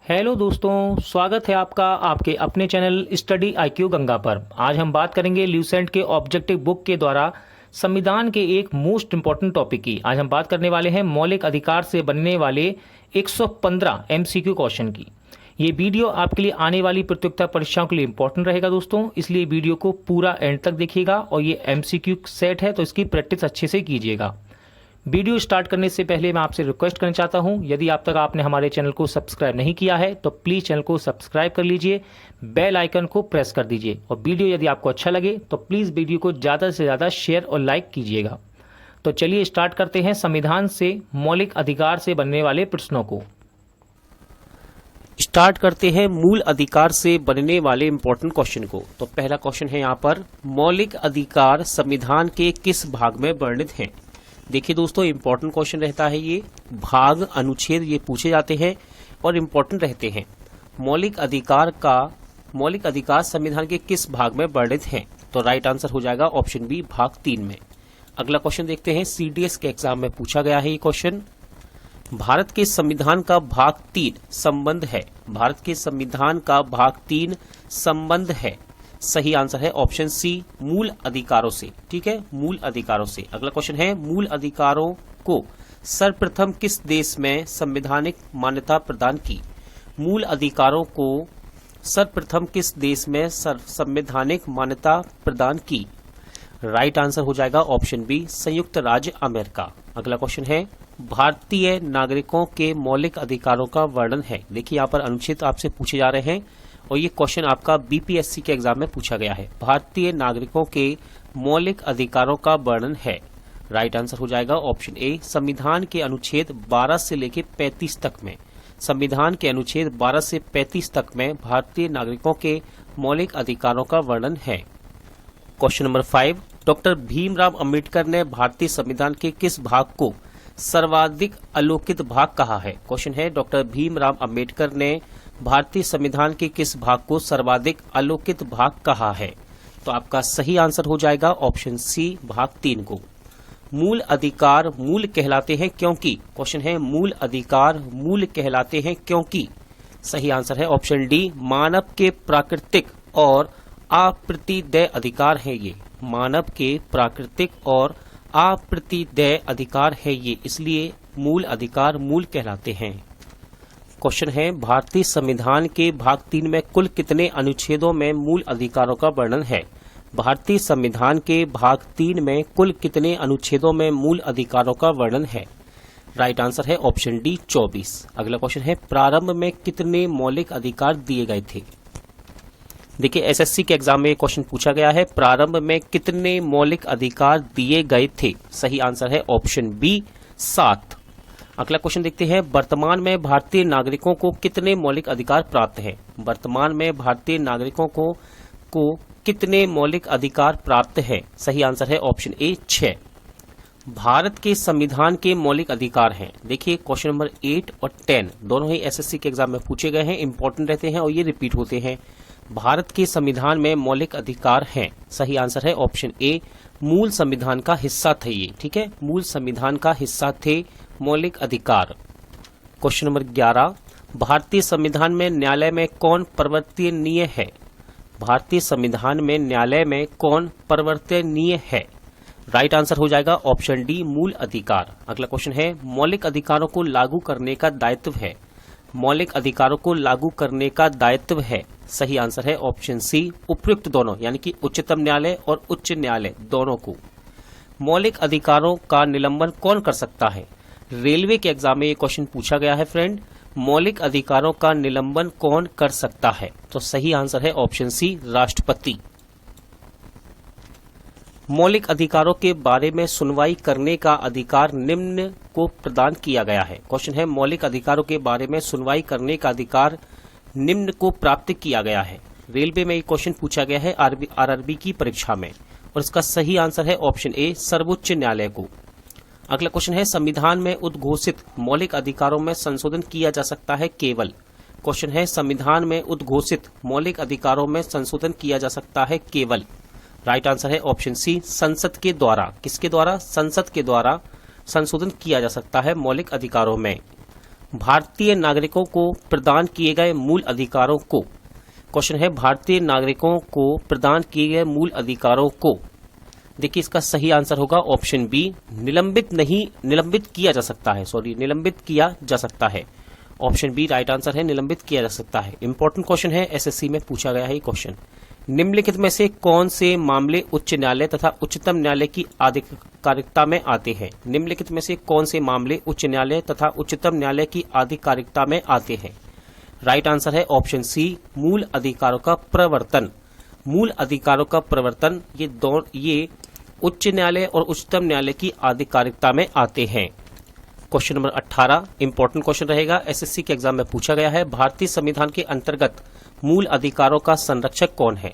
Hello दोस्तों, स्वागत है आपका आपके अपने चैनल स्टडी आईक्यू गंगा पर। आज हम बात करेंगे ल्यूसेंट के ऑब्जेक्टिव बुक के द्वारा संविधान के एक मोस्ट इंपॉर्टेंट टॉपिक की। आज हम बात करने वाले हैं मौलिक अधिकार से बनने वाले 115 एमसीक्यू क्वेश्चन की। ये वीडियो आपके लिए आने वाली प्रतियोगिता परीक्षाओं के लिए इंपॉर्टेंट रहेगा दोस्तों, इसलिए वीडियो को पूरा एंड तक देखिएगा। और ये एमसीक्यू सेट है तो इसकी प्रैक्टिस अच्छे से कीजिएगा। वीडियो स्टार्ट करने से पहले मैं आपसे रिक्वेस्ट करना चाहता हूं, यदि अब तक आपने हमारे चैनल को सब्सक्राइब नहीं किया है तो प्लीज़ चैनल को सब्सक्राइब कर लीजिए, बेल आइकन को प्रेस कर दीजिए और वीडियो यदि आपको अच्छा लगे तो प्लीज़ वीडियो को ज़्यादा से ज़्यादा शेयर और लाइक कीजिएगा। तो चलिए स्टार्ट करते हैं संविधान से मौलिक अधिकार से बनने वाले प्रश्नों को। स्टार्ट करते हैं मूल अधिकार से बनने वाले इंपॉर्टेंट क्वेश्चन को। तो पहला क्वेश्चन है यहाँ पर, मौलिक अधिकार संविधान के किस भाग में वर्णित हैं? देखिए दोस्तों, इंपॉर्टेंट क्वेश्चन रहता है ये। भाग, अनुच्छेद ये पूछे जाते हैं और इंपॉर्टेंट रहते हैं। मौलिक अधिकार संविधान के किस भाग में वर्णित हैं? तो राइट आंसर हो जाएगा ऑप्शन बी, भाग 3 में। अगला क्वेश्चन देखते हैं, सीडीएस के एग्जाम में पूछा गया है ये क्वेश्चन। भारत के संविधान का भाग 3 संबंध है। भारत के संविधान का भाग 3 संबंध है। सही आंसर है ऑप्शन सी, मूल अधिकारों से। ठीक है, मूल अधिकारों से। अगला क्वेश्चन है, मूल अधिकारों को सर्वप्रथम किस देश में संवैधानिक मान्यता प्रदान की? मूल अधिकारों को सर्वप्रथम किस देश में संवैधानिक मान्यता प्रदान की? राइट आंसर हो जाएगा ऑप्शन बी, संयुक्त राज्य अमेरिका। अगला क्वेश्चन है, भारतीय नागरिकों के मौलिक अधिकारों का वर्णन है। देखिए यहाँ पर अनुच्छेद आपसे पूछे जा रहे हैं और ये क्वेश्चन आपका बीपीएससी के एग्जाम में पूछा गया है। भारतीय नागरिकों के मौलिक अधिकारों का वर्णन है। राइट आंसर हो जाएगा ऑप्शन ए, संविधान के अनुच्छेद 12 से लेकर 35 तक में। संविधान के अनुच्छेद 12 से 35 तक में भारतीय नागरिकों के मौलिक अधिकारों का वर्णन है। Question number 5, doctor Bhimrao Ambedkar ने भारतीय संविधान के किस भाग को सर्वाधिक अलोकित भाग कहा है? क्वेश्चन है, डॉक्टर भीमराव अंबेडकर ने भारतीय संविधान के किस भाग को सर्वाधिक अलोकित भाग कहा है? तो आपका सही आंसर हो जाएगा ऑप्शन सी, भाग 3 को। मूल अधिकार मूल कहलाते हैं क्योंकि? क्वेश्चन है, मूल अधिकार मूल कहलाते हैं क्योंकि? सही आंसर है ऑप्शन डी, मानव के प्राकृतिक और अप्रतिदेय अधिकार है ये। मानव के प्राकृतिक और अप्रतिदेय अधिकार है ये, इसलिए मूल अधिकार मूल कहलाते हैं। क्वेश्चन है, भारतीय संविधान के भाग 3 में कुल कितने अनुच्छेदों में मूल अधिकारों का वर्णन है? भारतीय संविधान के भाग 3 में कुल कितने अनुच्छेदों में मूल अधिकारों का वर्णन है? राइट आंसर है ऑप्शन डी, 24। अगला क्वेश्चन है, प्रारंभ में कितने मौलिक अधिकार दिए गए थे? देखिए एसएससी के एग्जाम में क्वेश्चन पूछा गया है, प्रारंभ में कितने मौलिक अधिकार दिए गए थे? सही आंसर है ऑप्शन बी, 7। अगला क्वेश्चन देखते हैं, वर्तमान में भारतीय नागरिकों को कितने मौलिक अधिकार प्राप्त हैं? वर्तमान में भारतीय नागरिकों को कितने मौलिक अधिकार प्राप्त है? सही आंसर है ऑप्शन ए, 6। भारत के संविधान के मौलिक अधिकार हैं। देखिए क्वेश्चन नंबर 8 और 10 दोनों ही एसएससी के एग्जाम में पूछे गए हैं, इंपॉर्टेंट रहते हैं और ये रिपीट होते हैं। भारत के संविधान में मौलिक अधिकार हैं। सही आंसर है ऑप्शन ए, मूल संविधान का हिस्सा थे ये। ठीक है, मूल संविधान का हिस्सा थे मौलिक अधिकार। क्वेश्चन नंबर 11, भारतीय संविधान में न्यायालय में कौन परिवर्तनीय है? भारतीय संविधान में न्यायालय में कौन परिवर्तनीय है? राइट आंसर हो जाएगा ऑप्शन डी, मूल अधिकार। अगला क्वेश्चन है, मौलिक अधिकारों को लागू करने का दायित्व है। मौलिक अधिकारों को लागू करने का दायित्व है। सही आंसर है ऑप्शन सी, उपयुक्त दोनों, यानी कि उच्चतम न्यायालय और उच्च न्यायालय दोनों को। मौलिक अधिकारों का निलंबन कौन कर सकता है? रेलवे के एग्जाम में ये क्वेश्चन पूछा गया है फ्रेंड, मौलिक अधिकारों का निलंबन कौन कर सकता है? तो सही आंसर है ऑप्शन सी, राष्ट्रपति। मौलिक अधिकारों के बारे में सुनवाई करने का अधिकार निम्न को प्रदान किया गया है। क्वेश्चन है, मौलिक अधिकारों के बारे में सुनवाई करने का अधिकार निम्न को प्राप्त किया गया है। रेलवे में ये क्वेश्चन पूछा गया है आरआरबी की परीक्षा में और इसका सही आंसर है ऑप्शन ए, सर्वोच्च न्यायालय को। अगला क्वेश्चन है, संविधान में उद्घोषित मौलिक अधिकारों में संशोधन किया जा सकता है केवल? क्वेश्चन है, संविधान में उद्घोषित मौलिक अधिकारों में संशोधन किया जा सकता है केवल? राइट आंसर है ऑप्शन सी, संसद के द्वारा। किसके द्वारा? संसद के द्वारा संशोधन किया जा सकता है मौलिक अधिकारों में। भारतीय नागरिकों को प्रदान किए गए मूल अधिकारों को। क्वेश्चन है भारतीय नागरिकों को प्रदान किए गए मूल अधिकारों को। देखिए इसका सही आंसर होगा ऑप्शन बी, निलंबित किया जा सकता है। ऑप्शन बी राइट आंसर है, निलंबित किया जा सकता है। इंपॉर्टेंट क्वेश्चन है, एसएससी में पूछा गया है ये क्वेश्चन। निम्नलिखित में से कौन से मामले उच्च न्यायालय तथा उच्चतम न्यायालय की आधिकारिकता में आते हैं? निम्नलिखित में से कौन से मामले उच्च न्यायालय तथा उच्चतम न्यायालय की आधिकारिकता में आते हैं? राइट आंसर है ऑप्शन सी, मूल अधिकारों का प्रवर्तन। मूल अधिकारों का प्रवर्तन ये उच्च न्यायालय और उच्चतम न्यायालय की आधिकारिकता में आते हैं। क्वेश्चन नंबर 18 इंपॉर्टेंट क्वेश्चन रहेगा, एसएससी के एग्जाम में पूछा गया है। भारतीय संविधान के अंतर्गत मूल अधिकारों का संरक्षक कौन है?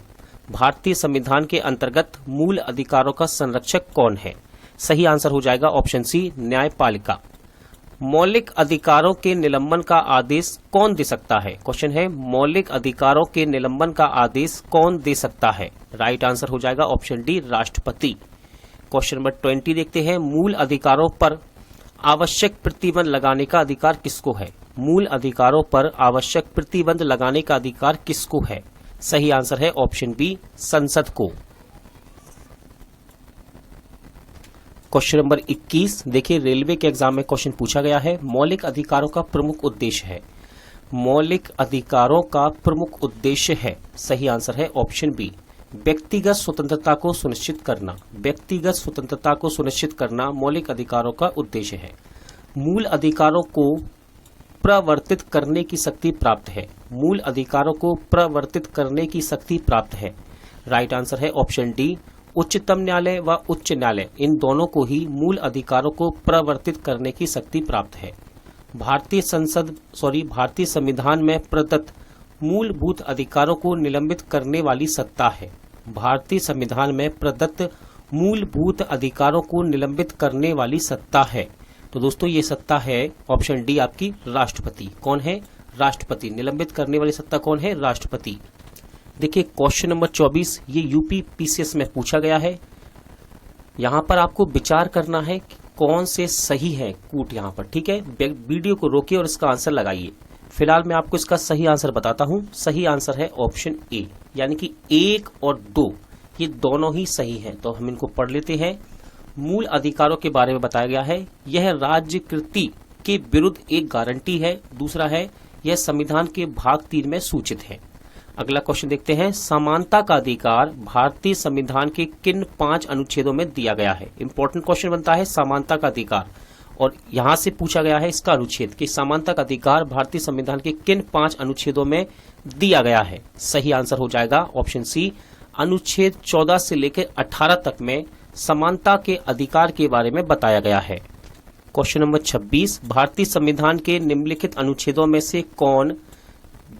भारतीय संविधान के अंतर्गत मूल अधिकारों का संरक्षक कौन है? सही आंसर हो जाएगा ऑप्शन सी, न्यायपालिका। मौलिक अधिकारों के निलंबन का आदेश कौन दे सकता है? क्वेश्चन है मौलिक अधिकारों के निलंबन का आदेश कौन दे सकता है? राइट आंसर हो जाएगा ऑप्शन डी, राष्ट्रपति। क्वेश्चन नंबर 20 देखते हैं, मूल अधिकारों पर आवश्यक प्रतिबंध लगाने का अधिकार किसको है? मूल अधिकारों पर आवश्यक प्रतिबंध लगाने का अधिकार किसको है? सही आंसर है ऑप्शन बी, संसद को। क्वेश्चन नंबर 21 देखिए, रेलवे के एग्जाम में क्वेश्चन पूछा गया है। मौलिक अधिकारों का प्रमुख उद्देश्य है। मौलिक अधिकारों का प्रमुख उद्देश्य है, सही आंसर है ऑप्शन बी, व्यक्तिगत स्वतंत्रता को सुनिश्चित करना। व्यक्तिगत स्वतंत्रता को सुनिश्चित करना मौलिक अधिकारों का उद्देश्य है। मूल अधिकारों को प्रवर्तित करने की शक्ति प्राप्त है। मूल अधिकारों को प्रवर्तित करने की शक्ति प्राप्त है। राइट आंसर है ऑप्शन डी, उच्चतम न्यायालय व उच्च न्यायालय इन दोनों को ही मूल अधिकारों को प्रवर्तित करने की शक्ति प्राप्त है। भारतीय संविधान में प्रदत्त मूलभूत अधिकारों को निलंबित करने वाली सत्ता है। भारतीय संविधान में प्रदत्त मूलभूत अधिकारों को निलंबित करने वाली सत्ता है। तो दोस्तों ये सत्ता है ऑप्शन डी आपकी, राष्ट्रपति। कौन है? राष्ट्रपति। निलंबित करने वाली सत्ता कौन है? राष्ट्रपति। देखिए क्वेश्चन नंबर 24 ये यूपी पीसीएस में पूछा गया है। यहाँ पर आपको विचार करना है कि कौन से सही है कूट यहाँ पर, ठीक है। वीडियो को रोकिए और इसका आंसर लगाइए। फिलहाल मैं आपको इसका सही आंसर बताता हूं। सही आंसर है ऑप्शन ए, यानी कि 1 और 2 ये दोनों ही सही हैं। तो हम इनको पढ़ लेते हैं। मूल अधिकारों के बारे में बताया गया है, यह राज्यकृति के विरुद्ध एक गारंटी है। दूसरा है यह संविधान के भाग 3 में सूचित है। अगला क्वेश्चन देखते हैं, समानता का अधिकार भारतीय संविधान के किन 5 अनुच्छेदों में दिया गया है? इंपॉर्टेंट क्वेश्चन बनता है समानता का अधिकार, और यहां से पूछा गया है इसका अनुच्छेद कि समानता का अधिकार भारतीय संविधान के किन 5 अनुच्छेदों में दिया गया है। सही आंसर हो जाएगा ऑप्शन सी, अनुच्छेद 14 से लेकर 18 तक में समानता के अधिकार के बारे में बताया गया है। क्वेश्चन नंबर 26, भारतीय संविधान के निम्नलिखित अनुच्छेदों में से कौन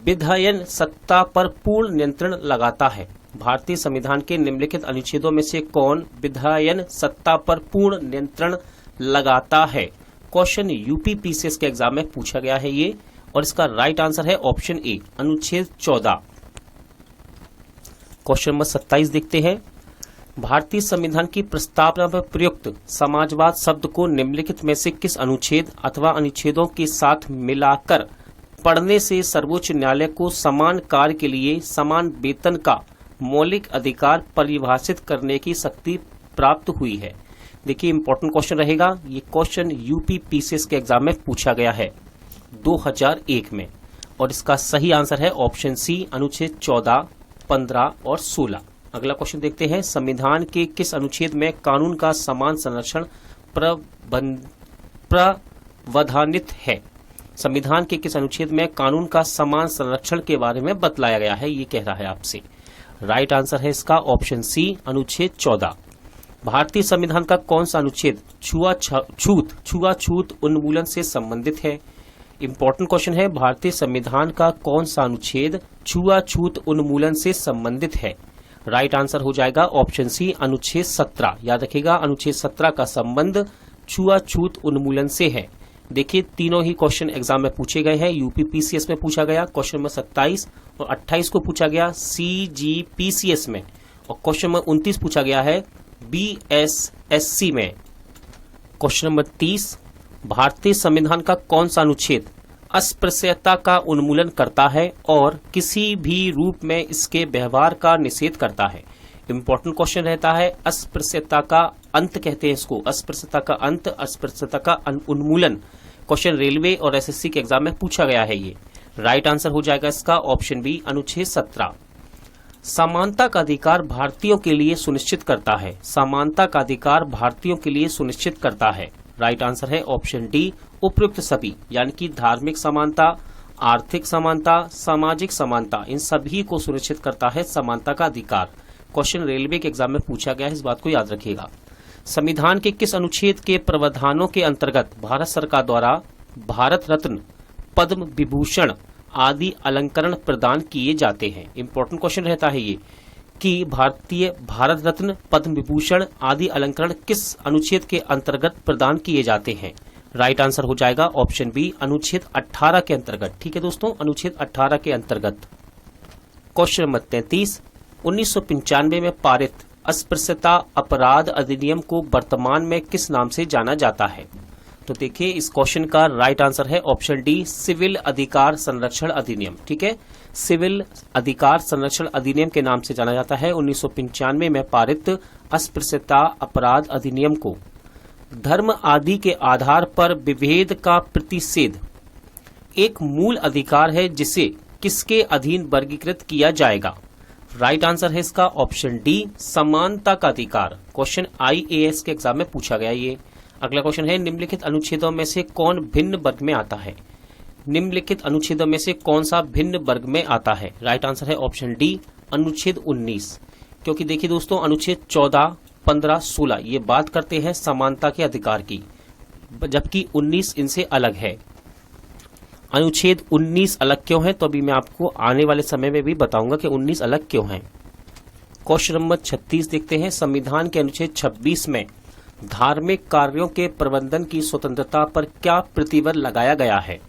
विधायन सत्ता पर पूर्ण नियंत्रण लगाता है? भारतीय संविधान के निम्नलिखित अनुच्छेदों में से कौन विधायन सत्ता पर पूर्ण नियंत्रण लगाता है? क्वेश्चन यूपी पीसीएस के एग्जाम में पूछा गया है ये, और इसका राइट आंसर है ऑप्शन ए, अनुच्छेद 14। क्वेश्चन नंबर 27 देखते हैं, भारतीय संविधान की प्रस्तावना में प्रयुक्त समाजवाद शब्द को निम्नलिखित में से किस अनुच्छेद अथवा अनुच्छेदों के साथ मिलाकर पढ़ने से सर्वोच्च न्यायालय को समान कार्य के लिए समान वेतन का मौलिक अधिकार परिभाषित करने की शक्ति प्राप्त हुई है? देखिए इंपॉर्टेंट क्वेश्चन रहेगा। ये क्वेश्चन यूपी पीसीएस के एग्जाम में पूछा गया है 2001 में, और इसका सही आंसर है ऑप्शन सी, अनुच्छेद 14, 15 और 16। अगला क्वेश्चन देखते हैं, संविधान के किस अनुच्छेद में कानून का समान संरक्षण प्रावधानित है? संविधान के किस अनुच्छेद में कानून का समान संरक्षण के बारे में बतलाया गया है, ये कह रहा है आपसे। राइट आंसर है इसका ऑप्शन सी, अनुच्छेद 14। भारतीय संविधान का कौन सा अनुच्छेद छुआछूत उन्मूलन से संबंधित है? इंपॉर्टेंट क्वेश्चन है, भारतीय संविधान का कौन सा अनुच्छेद छुआछूत उन्मूलन से संबंधित है? राइट आंसर हो जाएगा ऑप्शन सी, अनुच्छेद 17। याद रखिएगा, अनुच्छेद 17 का संबंध छुआछूत उन्मूलन से है। देखिए तीनों ही क्वेश्चन एग्जाम में पूछे गए हैं। यूपी पीसीएस में पूछा गया क्वेश्चन नंबर 27 और 28 को पूछा गया सीजीपीसीएस में, और क्वेश्चन नंबर 29 पूछा गया है बीएसएससी में। क्वेश्चन नंबर 30, भारतीय संविधान का कौन सा अनुच्छेद अस्पृश्यता का उन्मूलन करता है और किसी भी रूप में इसके व्यवहार का निषेध करता है। इंपॉर्टेंट क्वेश्चन रहता है, अस्पृश्यता का अंत कहते हैं इसको, अस्पृश्यता का अंत, अस्पृश्यता का उन्मूलन। क्वेश्चन रेलवे और एसएससी के एग्जाम में पूछा गया है ये। राइट आंसर हो जाएगा इसका ऑप्शन बी, अनुच्छेद 17। समानता का अधिकार भारतीयों के लिए सुनिश्चित करता है। समानता का अधिकार भारतीयों के लिए सुनिश्चित करता है। राइट आंसर है ऑप्शन डी, उपयुक्त सभी, यानी कि धार्मिक समानता, आर्थिक समानता, सामाजिक समानता, इन सभी को सुनिश्चित करता है समानता का अधिकार। क्वेश्चन रेलवे के एग्जाम में पूछा गया है, इस बात को याद रखिएगा। संविधान के किस अनुच्छेद के प्रावधानों के अंतर्गत भारत सरकार द्वारा भारत रत्न, पद्म विभूषण आदि अलंकरण प्रदान किए जाते हैं? इंपॉर्टेंट क्वेश्चन रहता है ये कि भारत रत्न, पद्म विभूषण आदि अलंकरण किस अनुच्छेद के अंतर्गत प्रदान किए जाते हैं? राइट आंसर हो जाएगा ऑप्शन बी, अनुच्छेद 18 के अंतर्गत। ठीक है दोस्तों, अनुच्छेद 18 के अंतर्गत। क्वेश्चन नंबर 33, 1995 में पारित अस्पृश्यता अपराध अधिनियम को वर्तमान में किस नाम से जाना जाता है? तो देखिए इस क्वेश्चन का राइट आंसर है ऑप्शन डी, सिविल अधिकार संरक्षण अधिनियम। ठीक है, सिविल अधिकार संरक्षण अधिनियम के नाम से जाना जाता है। 1995 में पारित अस्पृश्यता अपराध अधिनियम को धर्म आदि के आधार पर विभेद का प्रतिषेध एक मूल अधिकार है जिसे किसके अधीन वर्गीकृत किया जाएगा? राइट आंसर है इसका ऑप्शन डी, समानता का अधिकार। क्वेश्चन आईएएस के एग्जाम में पूछा गया ये। अगला क्वेश्चन है, निम्नलिखित अनुच्छेदों में से कौन भिन्न वर्ग में आता है? निम्नलिखित अनुच्छेदों में से कौन सा भिन्न वर्ग में आता है? राइट आंसर है ऑप्शन डी, अनुच्छेद 19। क्योंकि देखिए दोस्तों, अनुच्छेद 14, 15, 16 ये बात करते हैं समानता के अधिकार की, जबकि 19 इनसे अलग है। अनुच्छेद 19 अलग क्यों है, तो अभी मैं आपको आने वाले समय में भी बताऊंगा कि 19 अलग क्यों है। क्वेश्चन नंबर 36 देखते हैं, संविधान के अनुच्छेद 26 में धार्मिक कार्यों के प्रबंधन की स्वतंत्रता पर क्या प्रतिबंध लगाया गया है?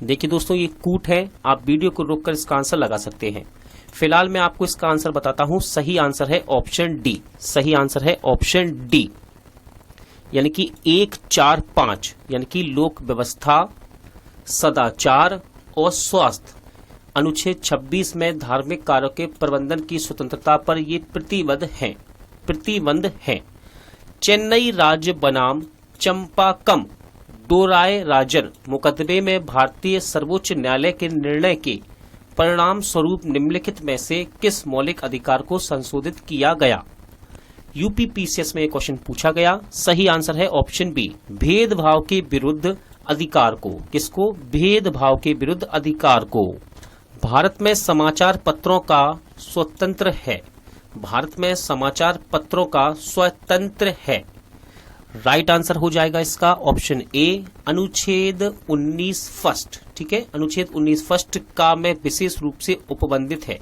देखिए दोस्तों, ये कूट है, आप वीडियो को रोककर इसका आंसर लगा सकते हैं। फिलहाल मैं आपको इसका आंसर बताता हूं। सही आंसर है ऑप्शन डी, सही आंसर है ऑप्शन डी, यानी कि 1, 4, 5, यानी कि लोक व्यवस्था, सदाचार और स्वास्थ्य। अनुच्छेद 26 में धार्मिक कार्यों के प्रबंधन की स्वतंत्रता पर ये प्रतिबंध है। चेन्नई राज्य बनाम चंपाकम डोराय राजन मुकदमे में भारतीय सर्वोच्च न्यायालय के निर्णय के परिणाम स्वरूप निम्नलिखित में से किस मौलिक अधिकार को संशोधित किया गया? यूपीपीसीएस में एक क्वेश्चन पूछा गया। सही आंसर है ऑप्शन बी, भेदभाव के विरुद्ध अधिकार को। किसको? भेदभाव के विरुद्ध अधिकार को। भारत में समाचार पत्रों का स्वतंत्र है। भारत में समाचार पत्रों का स्वतंत्र है। राइट आंसर हो जाएगा इसका ऑप्शन ए, अनुच्छेद 19 फर्स्ट। ठीक है, अनुच्छेद 19 फर्स्ट का में विशेष रूप से उपबंधित है।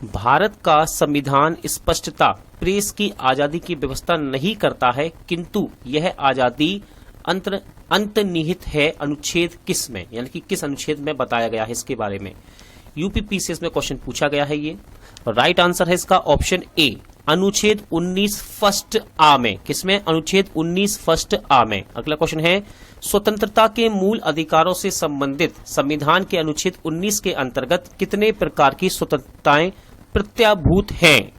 भारत का संविधान स्पष्टता प्रेस की आजादी की व्यवस्था नहीं करता है, किंतु यह आजादी अंतर्निहित है अनुच्छेद किस में, यानी कि किस अनुच्छेद में बताया गया है इसके बारे में। यूपीपीसीएस में क्वेश्चन पूछा गया है ये। राइट आंसर है इसका ऑप्शन ए, अनुच्छेद 19 फर्स्ट आ में। किसमें? अनुच्छेद 19 फर्स्ट आ में। अगला क्वेश्चन है, स्वतंत्रता के मूल अधिकारों से संबंधित संविधान के अनुच्छेद 19 के अंतर्गत कितने प्रकार की स्वतंत्रताएं प्रत्याभूत हैं?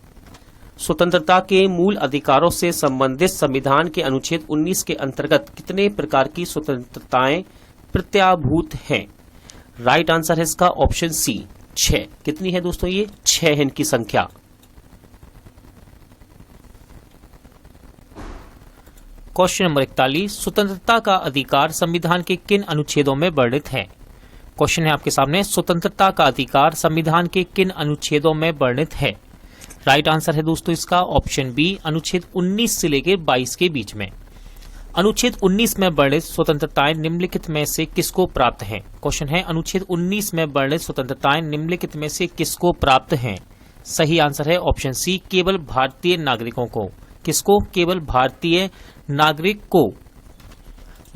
स्वतंत्रता के मूल अधिकारों से संबंधित संविधान के अनुच्छेद 19 के अंतर्गत कितने प्रकार की स्वतंत्रताएं प्रत्याभूत हैं? राइट आंसर है इसका ऑप्शन सी, 6। कितनी है दोस्तों? ये 6 है इनकी संख्या। क्वेश्चन नंबर 41, स्वतंत्रता का अधिकार संविधान के किन अनुच्छेदों में वर्णित है? क्वेश्चन है आपके सामने, स्वतंत्रता का अधिकार संविधान के किन अनुच्छेदों में वर्णित है? राइट आंसर है दोस्तों इसका ऑप्शन बी, अनुच्छेद 19 से लेकर 22 के बीच में। अनुच्छेद 19 में वर्णित स्वतंत्रताएं निम्नलिखित में से किसको प्राप्त हैं? क्वेश्चन है, अनुच्छेद 19 में वर्णित स्वतंत्रताएं निम्नलिखित में से किसको प्राप्त हैं? सही आंसर है ऑप्शन सी, केवल भारतीय नागरिकों को। किसको? केवल भारतीय नागरिक को।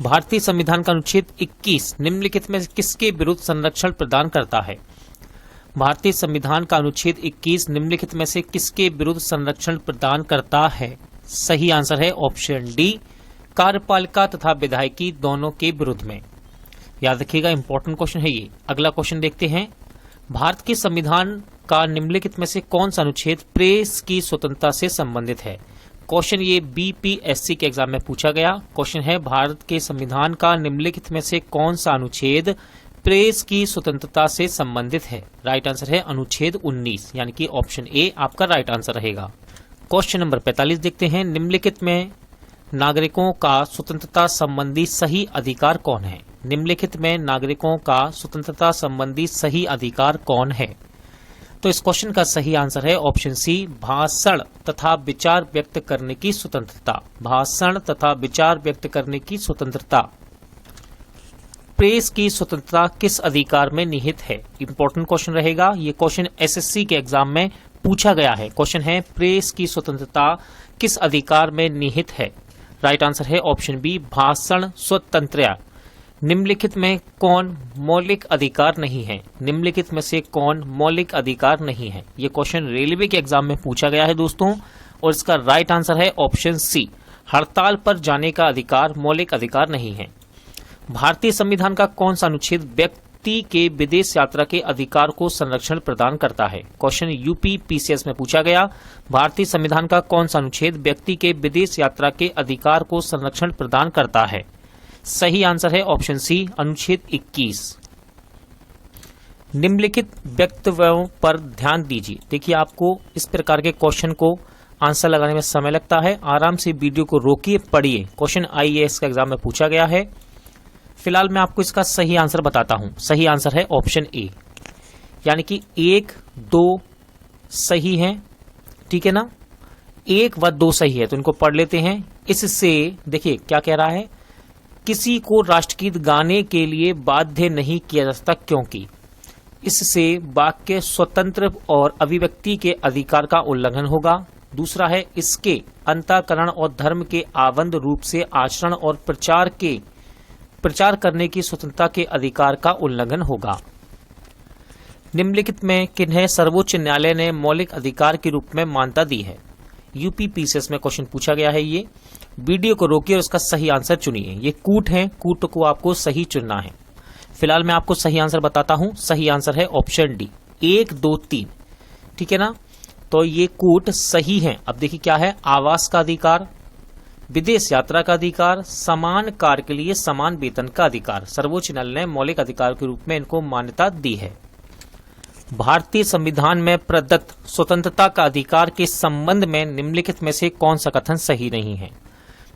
भारतीय संविधान का अनुच्छेद 21 निम्नलिखित में किसके विरुद्ध संरक्षण प्रदान करता है? भारतीय संविधान का अनुच्छेद 21 निम्नलिखित में से किसके विरुद्ध संरक्षण प्रदान करता है? सही आंसर है ऑप्शन डी, कार्यपालिका तथा विधायिकी दोनों के विरुद्ध में। याद रखिएगा, इंपॉर्टेंट क्वेश्चन है ये। अगला क्वेश्चन देखते हैं, भारत के संविधान का निम्नलिखित में से कौन सा अनुच्छेद प्रेस की स्वतंत्रता से संबंधित है। क्वेश्चन ये बीपीएससी के एग्जाम में पूछा गया क्वेश्चन है, भारत के संविधान का निम्नलिखित में से कौन सा अनुच्छेद प्रेस की स्वतंत्रता से संबंधित है। राइट आंसर है अनुच्छेद 19, यानी कि ऑप्शन ए आपका राइट आंसर रहेगा। क्वेश्चन नंबर 45 देखते हैं, निम्नलिखित में नागरिकों का स्वतंत्रता संबंधी सही अधिकार कौन है। निम्नलिखित में नागरिकों का स्वतंत्रता संबंधी सही अधिकार कौन है। तो इस क्वेश्चन का सही आंसर है ऑप्शन सी, भाषण तथा विचार व्यक्त करने की स्वतंत्रता। भाषण तथा विचार व्यक्त करने की स्वतंत्रता। प्रेस की स्वतंत्रता किस अधिकार में निहित है। इंपॉर्टेंट क्वेश्चन रहेगा ये। क्वेश्चन एसएससी के एग्जाम में पूछा गया है। क्वेश्चन है, प्रेस की स्वतंत्रता किस अधिकार में निहित है। राइट आंसर है ऑप्शन बी, भाषण स्वतंत्रता। निम्नलिखित में कौन मौलिक अधिकार नहीं है। निम्नलिखित में से कौन मौलिक अधिकार नहीं है। यह क्वेश्चन रेलवे के एग्जाम में पूछा गया है दोस्तों, और इसका राइट आंसर है ऑप्शन सी, हड़ताल पर जाने का अधिकार मौलिक अधिकार नहीं है। भारतीय संविधान का कौन सा अनुच्छेद व्यक्ति के विदेश यात्रा के अधिकार को संरक्षण प्रदान करता है। क्वेश्चन यूपी पीसीएस में पूछा गया, भारतीय संविधान का कौन सा अनुच्छेद व्यक्ति के विदेश यात्रा के अधिकार को संरक्षण प्रदान करता है। सही आंसर है ऑप्शन सी, अनुच्छेद 21। निम्नलिखित वक्तव्यों पर ध्यान दीजिए। देखिए, आपको इस प्रकार के क्वेश्चन को आंसर लगाने में समय लगता है। आराम से वीडियो को रोकिए, पढ़िए। क्वेश्चन आईएएस का एग्जाम में पूछा गया है। फिलहाल मैं आपको इसका सही आंसर बताता हूं। सही आंसर है ऑप्शन ए, यानी कि 1, 2 सही है, ठीक है ना। 1 व 2 सही है, तो इनको पढ़ लेते हैं। इससे देखिए क्या कह रहा है, किसी को राष्ट्रगीत गाने के लिए बाध्य नहीं किया जा सकता, क्योंकि इससे वाक्य स्वतंत्र और अभिव्यक्ति के अधिकार का उल्लंघन होगा। दूसरा है, इसके अंतःकरण और धर्म के आबद्ध रूप से आचरण और प्रचार करने की स्वतंत्रता के अधिकार का उल्लंघन होगा। निम्नलिखित में किन्हें सर्वोच्च न्यायालय ने मौलिक अधिकार के रूप में मान्यता दी है। यूपी पीसीएस में क्वेश्चन पूछा गया है ये। वीडियो को रोकिए और उसका सही आंसर चुनिए। ये कूट है, कूट को आपको सही चुनना है। फिलहाल मैं आपको सही आंसर बताता हूं। सही आंसर है ऑप्शन डी, 1, 2, 3, ठीक है ना। तो ये कूट सही है। अब देखिए क्या है, आवास का अधिकार, विदेश यात्रा का अधिकार, समान कार्य के लिए समान वेतन का अधिकार। सर्वोच्च न्यायालय ने मौलिक अधिकार के रूप में इनको मान्यता दी है। भारतीय संविधान में प्रदत्त स्वतंत्रता का अधिकार के संबंध में निम्नलिखित में से कौन सा कथन सही नहीं है।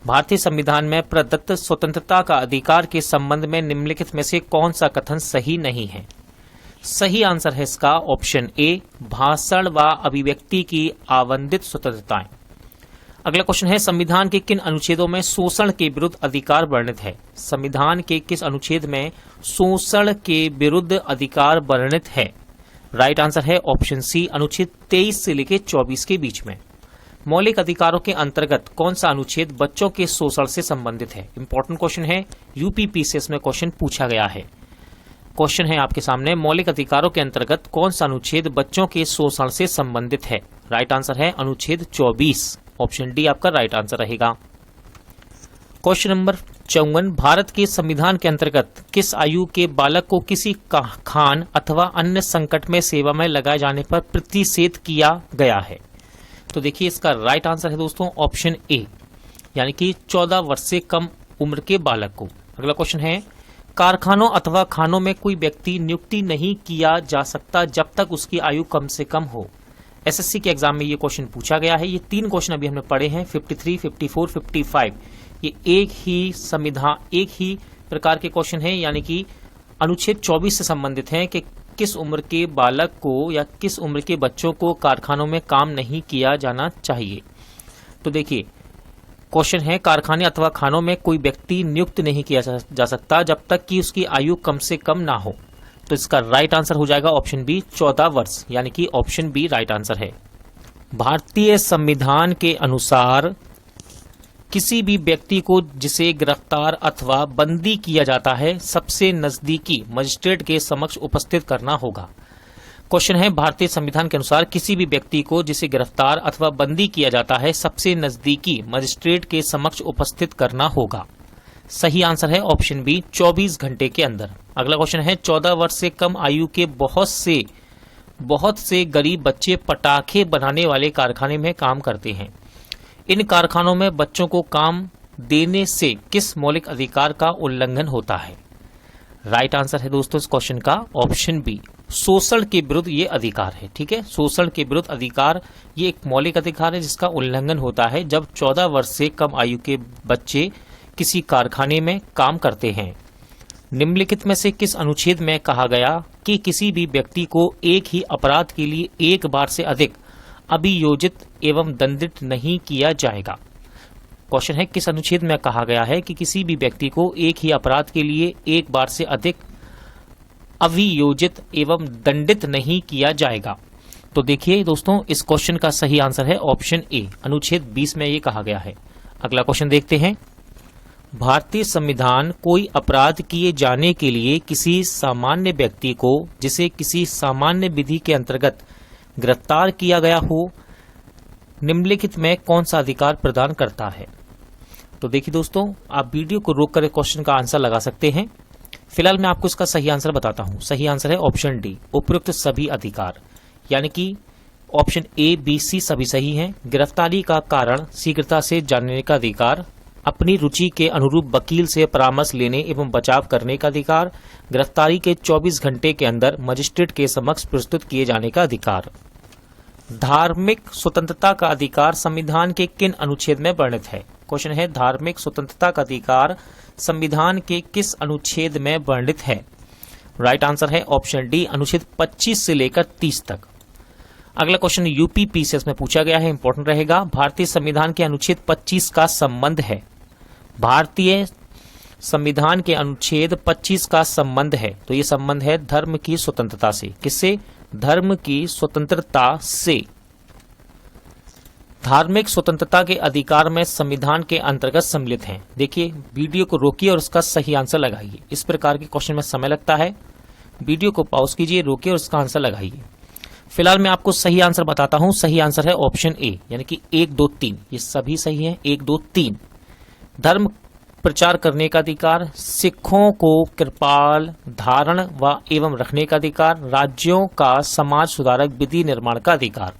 भारतीय संविधान में प्रदत्त स्वतंत्रता का अधिकार के संबंध में निम्नलिखित में से कौन सा कथन सही नहीं है। सही आंसर है इसका ऑप्शन ए, भाषण व अभिव्यक्ति की आवंटित स्वतंत्रताएं। अगला क्वेश्चन है, संविधान के किन अनुच्छेदों में शोषण के विरुद्ध अधिकार वर्णित है। संविधान के किस अनुच्छेद में शोषण के विरुद्ध अधिकार वर्णित है। राइट आंसर है ऑप्शन सी, अनुच्छेद 23 से लेकर 24 के बीच में। मौलिक अधिकारों के अंतर्गत कौन सा अनुच्छेद बच्चों के शोषण से संबंधित है। इंपॉर्टेंट क्वेश्चन है, यूपी पीसीएस में क्वेश्चन पूछा गया है। क्वेश्चन है आपके सामने, मौलिक अधिकारों के अंतर्गत कौन सा अनुच्छेद बच्चों के शोषण से संबंधित है। राइट आंसर है अनुच्छेद 24, ऑप्शन डी आपका राइट आंसर रहेगा। क्वेश्चन नंबर 54, भारत के संविधान के अंतर्गत किस आयु के बालक को किसी खान अथवा अन्य संकट में सेवा में लगाए जाने पर प्रतिषेध किया गया है। तो देखिए इसका राइट आंसर है दोस्तों ऑप्शन ए, यानी कि 14 वर्ष से कम उम्र के बालक को। अगला क्वेश्चन है, कारखानों अथवा खानों में कोई व्यक्ति नियुक्ति नहीं किया जा सकता जब तक उसकी आयु कम से कम हो। एसएससी के एग्जाम में ये क्वेश्चन पूछा गया है। ये 3 क्वेश्चन अभी हमने पढ़े हैं, 53, 54, 55। ये एक ही प्रकार के क्वेश्चन है, यानी कि अनुच्छेद 24 से संबंधित हैं कि किस उम्र के बालक को या किस उम्र के बच्चों को कारखानों में काम नहीं किया जाना चाहिए। तो देखिए क्वेश्चन है, कारखाने अथवा खानों में कोई व्यक्ति नियुक्त नहीं किया जा सकता जब तक कि उसकी आयु कम से कम ना हो। तो इसका राइट आंसर हो जाएगा ऑप्शन बी, 14 वर्ष, यानी कि ऑप्शन बी राइट आंसर है। भारतीय संविधान के अनुसार किसी भी व्यक्ति को जिसे गिरफ्तार अथवा बंदी किया जाता है सबसे नजदीकी मजिस्ट्रेट के समक्ष उपस्थित करना होगा। क्वेश्चन है, भारतीय संविधान के अनुसार किसी भी व्यक्ति को जिसे गिरफ्तार अथवा बंदी किया जाता है सबसे नजदीकी मजिस्ट्रेट के समक्ष उपस्थित करना होगा। सही आंसर है ऑप्शन बी, 24 घंटे के अंदर। अगला क्वेश्चन है, 14 वर्ष से कम आयु के बहुत से गरीब बच्चे पटाखे बनाने वाले कारखाने में काम करते हैं। इन कारखानों में बच्चों को काम देने से किस मौलिक अधिकार का उल्लंघन होता है? राइट आंसर है दोस्तों इस क्वेश्चन का ऑप्शन बी, शोषण के विरुद्ध ये अधिकार है। ठीक है, शोषण के विरुद्ध अधिकार ये एक मौलिक अधिकार है जिसका उल्लंघन होता है जब 14 वर्ष से कम आयु के बच्चे किसी कारखाने में काम करते हैं। निम्नलिखित में से किस अनुच्छेद में कहा गया कि किसी भी व्यक्ति को एक ही अपराध के लिए एक बार से अधिक अभियोजित एवं दंडित नहीं किया जाएगा? क्वेश्चन है, किस अनुच्छेद में कहा गया है कि किसी भी व्यक्ति को एक ही अपराध के लिए एक बार से अधिक अभियोजित एवं दंडित नहीं किया जाएगा? तो देखिए दोस्तों, इस क्वेश्चन का सही आंसर है ऑप्शन ए, अनुच्छेद 20 में ये कहा गया है। अगला क्वेश्चन देखते हैं, भारतीय संविधान कोई अपराध किए जाने के लिए किसी सामान्य व्यक्ति को जिसे किसी सामान्य विधि के अंतर्गत गिरफ्तार किया गया हो निम्नलिखित में कौन सा अधिकार प्रदान करता है? तो देखिए दोस्तों, आप वीडियो को रोक कर क्वेश्चन का आंसर लगा सकते हैं। फिलहाल मैं आपको इसका सही आंसर बताता हूं। सही आंसर है ऑप्शन डी, उपयुक्त सभी अधिकार, यानी कि ऑप्शन ए, बी, सी सभी सही हैं। गिरफ्तारी का कारण शीघ्रता से जानने का अधिकार, अपनी रुचि के अनुरूप वकील से परामर्श लेने एवं बचाव करने का अधिकार, गिरफ्तारी के 24 घंटे के अंदर मजिस्ट्रेट के समक्ष प्रस्तुत किए जाने का अधिकार। धार्मिक स्वतंत्रता का अधिकार संविधान के किन अनुच्छेद में वर्णित है? क्वेश्चन है, धार्मिक स्वतंत्रता का अधिकार संविधान के किस अनुच्छेद में वर्णित है? राइट आंसर है ऑप्शन डी, अनुच्छेद 25 से लेकर 30 तक। अगला क्वेश्चन यूपी पीसीएस में पूछा गया है, इंपॉर्टेंट रहेगा। भारतीय संविधान के अनुच्छेद 25 का संबंध है। भारतीय संविधान के अनुच्छेद 25 का संबंध है, तो ये संबंध है धर्म की स्वतंत्रता से। किससे? धर्म की स्वतंत्रता से। धार्मिक स्वतंत्रता के अधिकार में संविधान के अंतर्गत सम्मिलित हैं। देखिए, वीडियो को रोकिए और उसका सही आंसर लगाइए। इस प्रकार के क्वेश्चन में समय लगता है, वीडियो को पॉज कीजिए, रोकिए और उसका आंसर लगाइए। फिलहाल मैं आपको सही आंसर बताता हूं। सही आंसर है ऑप्शन ए, यानी कि 1, 2, 3, ये सभी सही है। 1, 2, 3, धर्म प्रचार करने का अधिकार, सिखों को कृपाल धारण व एवं रखने का अधिकार, राज्यों का समाज सुधारक विधि निर्माण का अधिकार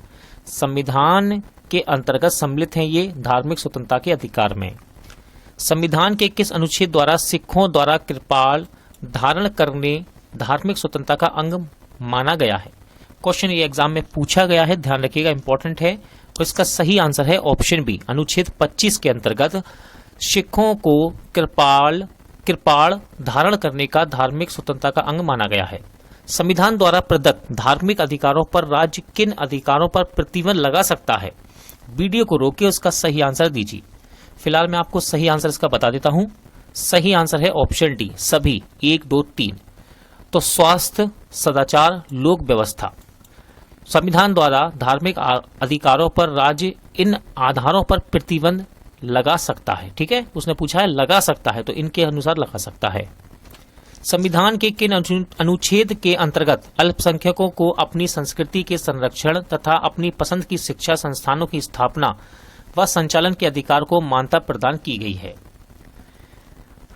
संविधान के अंतर्गत सम्मिलित हैं। ये धार्मिक स्वतंत्रता के अधिकार में संविधान के किस अनुच्छेद द्वारा सिखों द्वारा कृपाल धारण करने धार्मिक स्वतंत्रता का अंग माना गया है? क्वेश्चन ये एग्जाम में पूछा गया है, ध्यान रखिएगा, इंपॉर्टेंट है। तो इसका सही आंसर है ऑप्शन बी, अनुच्छेद 25 के अंतर्गत सिखों को कृपाल धारण करने का धार्मिक स्वतंत्रता का अंग माना गया है। संविधान द्वारा प्रदत्त धार्मिक अधिकारों पर राज्य किन अधिकारों पर प्रतिबंध लगा सकता है? वीडियो को रोकिए, उसका सही आंसर दीजिए। फिलहाल मैं आपको सही आंसर इसका बता देता हूं। सही आंसर है ऑप्शन डी, सभी। 1, 2, 3। तो स्वास्थ्य, सदाचार, लोक व्यवस्था। संविधान द्वारा धार्मिक अधिकारों पर राज्य इन आधारों पर प्रतिबंध लगा सकता है। ठीक है, उसने पूछा है लगा सकता है, तो इनके अनुसार लगा सकता है। संविधान के किन अनुच्छेद के अंतर्गत अल्पसंख्यकों को अपनी संस्कृति के संरक्षण तथा अपनी पसंद की शिक्षा संस्थानों की स्थापना व संचालन के अधिकार को मान्यता प्रदान की गई है?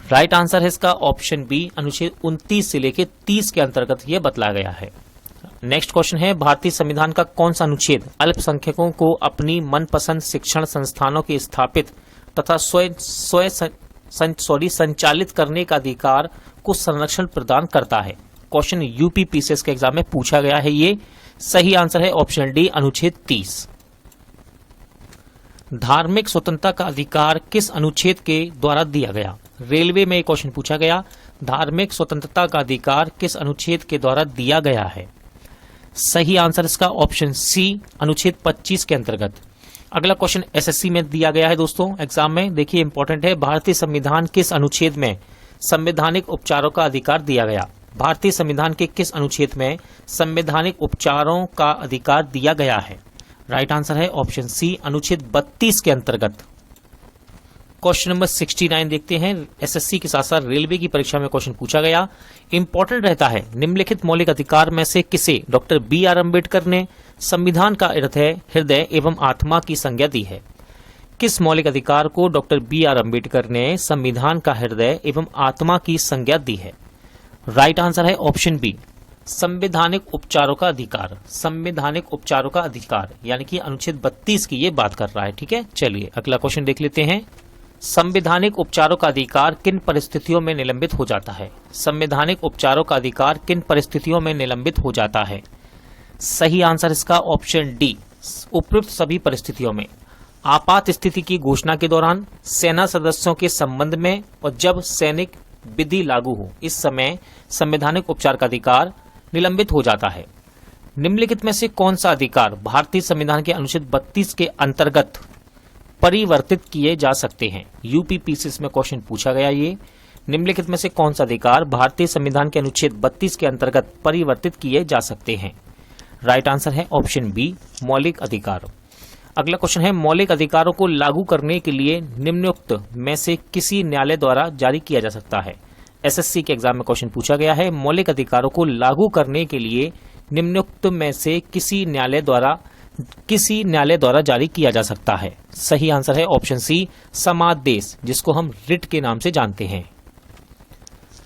राइट आंसर है इसका ऑप्शन बी, अनुच्छेद 29 से लेकर 30 के अंतर्गत यह बतलाया गया है। नेक्स्ट क्वेश्चन है, भारतीय संविधान का कौन सा अनुच्छेद अल्पसंख्यकों को अपनी मनपसंद शिक्षण संस्थानों के स्थापित तथा संचालित करने का अधिकार को संरक्षण प्रदान करता है? क्वेश्चन यूपी पीसीएस के एग्जाम में पूछा गया है। ये सही आंसर है ऑप्शन डी, अनुच्छेद 30। धार्मिक स्वतंत्रता का अधिकार किस अनुच्छेद के द्वारा दिया गया? रेलवे में एक क्वेश्चन पूछा गया, धार्मिक स्वतंत्रता का अधिकार किस अनुच्छेद के द्वारा दिया गया है? सही आंसर इसका ऑप्शन सी, अनुच्छेद 25 के अंतर्गत। अगला क्वेश्चन एसएससी में दिया गया है दोस्तों एग्जाम में, देखिए इंपॉर्टेंट है। भारतीय संविधान किस अनुच्छेद में संवैधानिक उपचारों का अधिकार दिया गया? भारतीय संविधान के किस अनुच्छेद में संवैधानिक उपचारों का अधिकार दिया गया है? राइट आंसर है ऑप्शन सी, अनुच्छेद 32 के अंतर्गत। क्वेश्चन नंबर 69 देखते हैं। एसएससी के साथ साथ रेलवे की परीक्षा में क्वेश्चन पूछा गया, इंपॉर्टेंट रहता है। निम्नलिखित मौलिक अधिकार में से किसे डॉक्टर बी.आर. अम्बेडकर ने संविधान का हृदय एवं आत्मा की संज्ञा दी है? किस मौलिक अधिकार को डॉक्टर बी.आर. अम्बेडकर ने संविधान का हृदय एवं आत्मा की संज्ञा दी है? राइट आंसर है ऑप्शन बी, संवैधानिक उपचारों का अधिकार। संवैधानिक उपचारों का अधिकार यानी कि अनुच्छेद 32 की ये बात कर रहा है। ठीक है, चलिए अगला क्वेश्चन देख लेते हैं। संवैधानिक उपचारों का अधिकार किन परिस्थितियों में निलंबित हो जाता है? संवैधानिक उपचारों का अधिकार किन परिस्थितियों में निलंबित हो जाता है? सही आंसर इसका ऑप्शन डी, उपयुक्त सभी परिस्थितियों में। आपात स्थिति की घोषणा के दौरान, सेना सदस्यों के संबंध में और जब सैनिक विधि लागू हो, इस समय संवैधानिक उपचार का अधिकार निलंबित हो जाता है। निम्नलिखित में से कौन सा अधिकार भारतीय संविधान के अनुच्छेद 32 के अंतर्गत परिवर्तित किए जा सकते हैं? यूपीपीसीएस में क्वेश्चन पूछा गया ये। निम्नलिखित में से कौन सा अधिकार भारतीय संविधान के अनुच्छेद 32 के अंतर्गत परिवर्तित किए जा सकते हैं? राइट आंसर है ऑप्शन बी, मौलिक अधिकार। अगला क्वेश्चन है, मौलिक अधिकारों को लागू करने के लिए निम्नलिखित में से किसी न्यायालय द्वारा जारी किया जा सकता है? एसएससी के एग्जाम में क्वेश्चन पूछा गया है, मौलिक अधिकारों को लागू करने के लिए निम्नलिखित में से किसी न्यायालय द्वारा जारी किया जा सकता है? सही आंसर है ऑप्शन सी, समादेश, जिसको हम रिट के नाम से जानते हैं।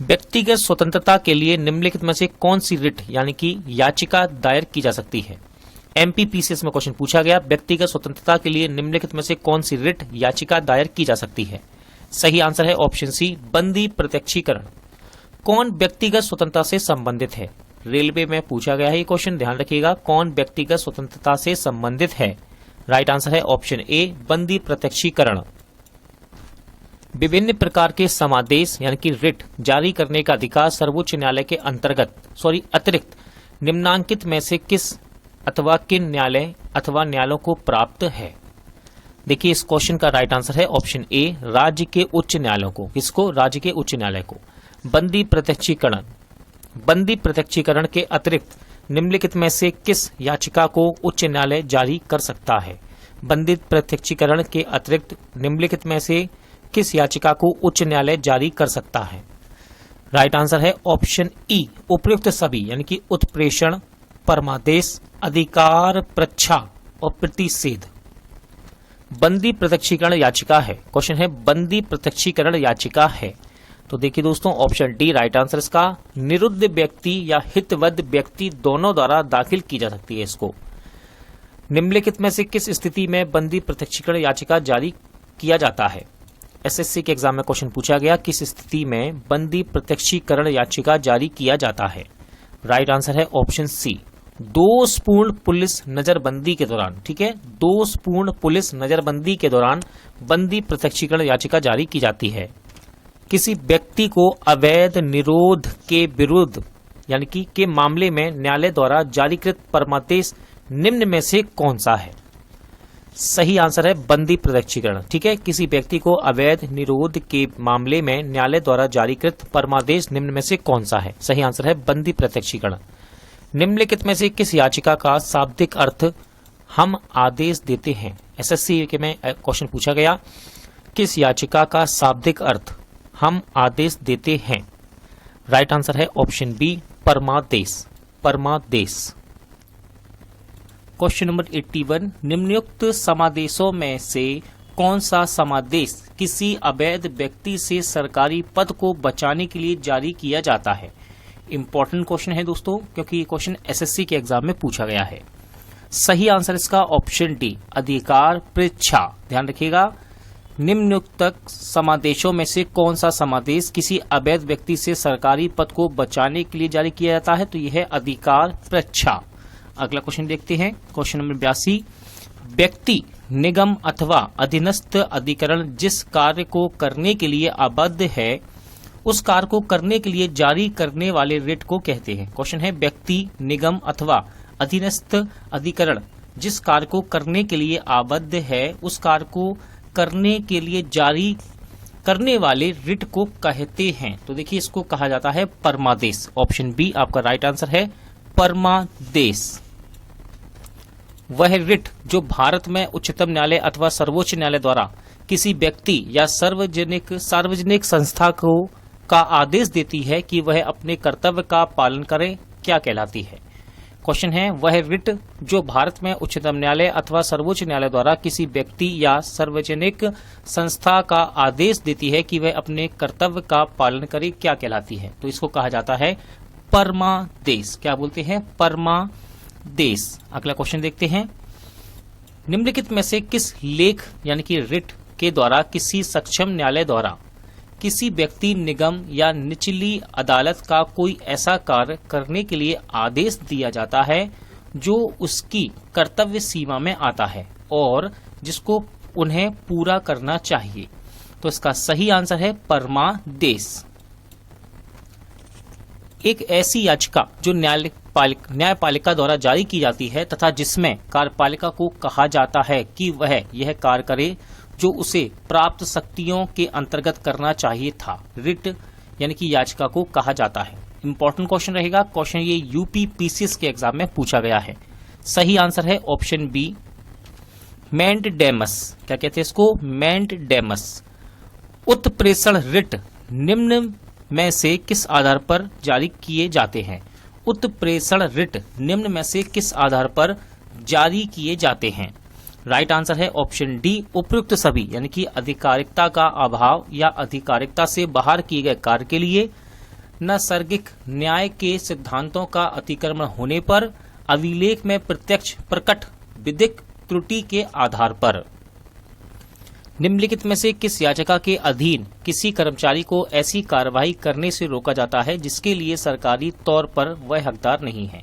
व्यक्तिगत स्वतंत्रता के लिए निम्नलिखित में से कौन सी रिट यानी कि याचिका दायर की जा सकती है? एमपीपीसीएस में क्वेश्चन पूछा गया, व्यक्तिगत स्वतंत्रता के लिए निम्नलिखित में से कौन सी रिट याचिका दायर की जा सकती है? सही आंसर है ऑप्शन सी, बंदी प्रत्यक्षीकरण। कौन व्यक्तिगत स्वतंत्रता से संबंधित है? रेलवे में पूछा गया है ये क्वेश्चन, ध्यान रखिएगा। कौन व्यक्तिगत स्वतंत्रता से संबंधित है? राइट आंसर है ऑप्शन ए, बंदी प्रत्यक्षीकरण। विभिन्न प्रकार के समादेश यानी कि रिट जारी करने का अधिकार सर्वोच्च न्यायालय के अतिरिक्त निम्नांकित में से किस अथवा किन न्यायालय अथवा न्यायालयों को प्राप्त है? देखिए इस क्वेश्चन का राइट आंसर है ऑप्शन ए, राज्य के उच्च न्यायालयों को। किसको? राज्य के उच्च न्यायालय को। बंदी प्रत्यक्षीकरण, बंदी प्रत्यक्षीकरण के अतिरिक्त निम्नलिखित में से किस याचिका को उच्च न्यायालय जारी कर सकता है? बंदी प्रत्यक्षीकरण के अतिरिक्त निम्नलिखित में से किस याचिका को उच्च न्यायालय जारी कर सकता है? राइट आंसर है ऑप्शन ई, उपयुक्त सभी यानी कि उत्प्रेषण, परमादेश, अधिकार प्रच्छा और प्रतिषेध। बंदी प्रत्यक्षीकरण याचिका है, क्वेश्चन है बंदी प्रत्यक्षीकरण याचिका है, तो देखिए दोस्तों ऑप्शन डी राइट आंसर इसका। निरुद्ध व्यक्ति या हितबद्ध व्यक्ति दोनों द्वारा दाखिल की जा सकती है इसको। निम्नलिखित में से किस स्थिति में बंदी प्रत्यक्षीकरण याचिका जारी किया जाता है? एसएससी के एग्जाम में क्वेश्चन पूछा गया, किस स्थिति में बंदी प्रत्यक्षीकरण याचिका जारी किया जाता है? राइट आंसर है ऑप्शन सी, दोषपूर्ण पुलिस नजरबंदी के दौरान। ठीक है, दोषपूर्ण पुलिस नजरबंदी के दौरान बंदी प्रत्यक्षीकरण याचिका जारी की जाती है। किसी व्यक्ति को अवैध निरोध के विरुद्ध यानी कि के मामले में न्यायालय द्वारा जारीकृत परमादेश निम्न में से कौन सा है? सही आंसर है बंदी प्रत्यक्षीकरण। ठीक है, किसी व्यक्ति को अवैध निरोध के मामले में न्यायालय द्वारा जारीकृत परमादेश निम्न में से कौन सा है? सही आंसर है बंदी प्रत्यक्षीकरण। निम्नलिखित में से किस याचिका का शाब्दिक अर्थ हम आदेश देते हैं? एसएससी के में क्वेश्चन पूछा गया, किस याचिका का शाब्दिक अर्थ हम आदेश देते हैं? राइट आंसर है ऑप्शन बी, परमादेश, परमादेश। क्वेश्चन नंबर 81, निम्नलिखित समादेशों में से कौन सा समादेश किसी अवैध व्यक्ति से सरकारी पद को बचाने के लिए जारी किया जाता है? इंपॉर्टेंट क्वेश्चन है दोस्तों, क्योंकि ये क्वेश्चन एसएससी के एग्जाम में पूछा गया है। सही आंसर इसका ऑप्शन डी, अधिकार पृच्छा। ध्यान रखिएगा, निम्नलिखित समादेशों में से कौन सा समादेश किसी अवैध व्यक्ति से सरकारी पद को बचाने के लिए जारी किया जाता है? तो यह है अधिकार पृच्छा। अगला क्वेश्चन देखते हैं, क्वेश्चन नंबर 82, व्यक्ति, निगम अथवा अधीनस्थ अधिकरण जिस कार्य को करने के लिए आबद्ध है, उस कार्य को करने के लिए जारी करने वाले रिट को कहते हैं। क्वेश्चन है व्यक्ति, निगम अथवा अधीनस्थ अधिकरण जिस कार्य को करने के लिए आबद्ध है, उस कार्य को करने के लिए जारी करने वाले रिट को कहते हैं। तो देखिए इसको कहा जाता है परमादेश। ऑप्शन बी आपका राइट आंसर है, परमादेश। वह रिट जो भारत में उच्चतम न्यायालय अथवा सर्वोच्च न्यायालय द्वारा किसी व्यक्ति या सार्वजनिक संस्था को का आदेश देती है कि वह अपने कर्तव्य का पालन करे, क्या कहलाती है? क्वेश्चन है, वह रिट जो भारत में उच्चतम न्यायालय अथवा सर्वोच्च न्यायालय द्वारा किसी व्यक्ति या सार्वजनिक संस्था का आदेश देती है कि वह अपने कर्तव्य का पालन करे, क्या कहलाती है? तो इसको कहा जाता है परमादेश। क्या बोलते हैं? परमादेश। अगला क्वेश्चन देखते हैं, निम्नलिखित में से किस लेख यानी कि रिट के द्वारा किसी सक्षम न्यायालय द्वारा किसी व्यक्ति, निगम या निचली अदालत का कोई ऐसा कार्य करने के लिए आदेश दिया जाता है जो उसकी कर्तव्य सीमा में आता है और जिसको उन्हें पूरा करना चाहिए? तो इसका सही आंसर है परमादेश। एक ऐसी याचिका जो न्यायपालिका द्वारा जारी की जाती है तथा जिसमें कार्यपालिका को कहा जाता है कि वह यह कार्य करे जो उसे प्राप्त शक्तियों के अंतर्गत करना चाहिए था, रिट यानी कि याचिका को कहा जाता है। इंपॉर्टेंट क्वेश्चन रहेगा। क्वेश्चन ये यूपी पीसीएस के एग्जाम में पूछा गया है। सही आंसर है ऑप्शन बी, मेंडेमस। क्या कहते हैं इसको? मेंडेमस। उत्प्रेषण रिट निम्न में से किस आधार पर जारी किए जाते हैं? उत्प्रेषण रिट निम्न में से किस आधार पर जारी किए जाते हैं? राइट आंसर है ऑप्शन डी, उपयुक्त सभी यानी कि आधिकारिकता का अभाव या आधिकारिकता से बाहर किए गए कार्य के लिए, नैसर्गिक न्याय के सिद्धांतों का अतिक्रमण होने पर, अभिलेख में प्रत्यक्ष प्रकट विधिक त्रुटि के आधार पर। निम्नलिखित में से किस याचिका के अधीन किसी कर्मचारी को ऐसी कार्रवाई करने से रोका जाता है जिसके लिए सरकारी तौर पर वह हकदार नहीं है?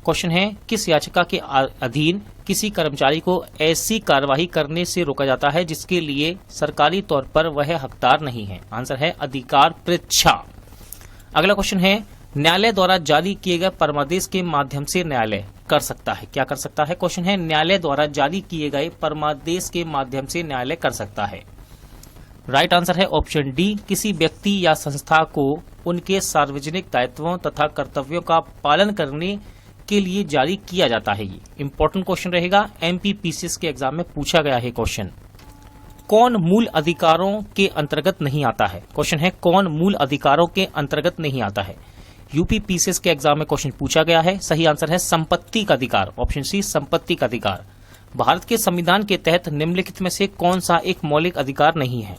क्वेश्चन है, किस याचिका के अधीन किसी कर्मचारी को ऐसी कार्यवाही करने से रोका जाता है जिसके लिए सरकारी तौर पर वह हकदार नहीं है? आंसर है अधिकार परीक्षा। अगला क्वेश्चन है, न्यायालय द्वारा जारी किए गए परमादेश के माध्यम से न्यायालय कर सकता है, क्या कर सकता है? क्वेश्चन है, न्यायालय द्वारा जारी किए गए परमादेश के माध्यम से न्यायालय कर सकता है। राइट आंसर है ऑप्शन डी, किसी व्यक्ति या संस्था को उनके सार्वजनिक दायित्वों तथा कर्तव्यों का पालन करने के लिए जारी किया जाता है। ये इंपॉर्टेंट क्वेश्चन रहेगा, एमपीपीसीएस के एग्जाम में पूछा गया है क्वेश्चन। कौन मूल अधिकारों के अंतर्गत नहीं आता है? क्वेश्चन है, कौन मूल अधिकारों के अंतर्गत नहीं आता है? यूपीपीसीएस के एग्जाम में क्वेश्चन पूछा गया है। सही आंसर है संपत्ति का अधिकार, ऑप्शन सी, संपत्ति का अधिकार। भारत के संविधान के तहत निम्नलिखित में से कौन सा एक मौलिक अधिकार नहीं है?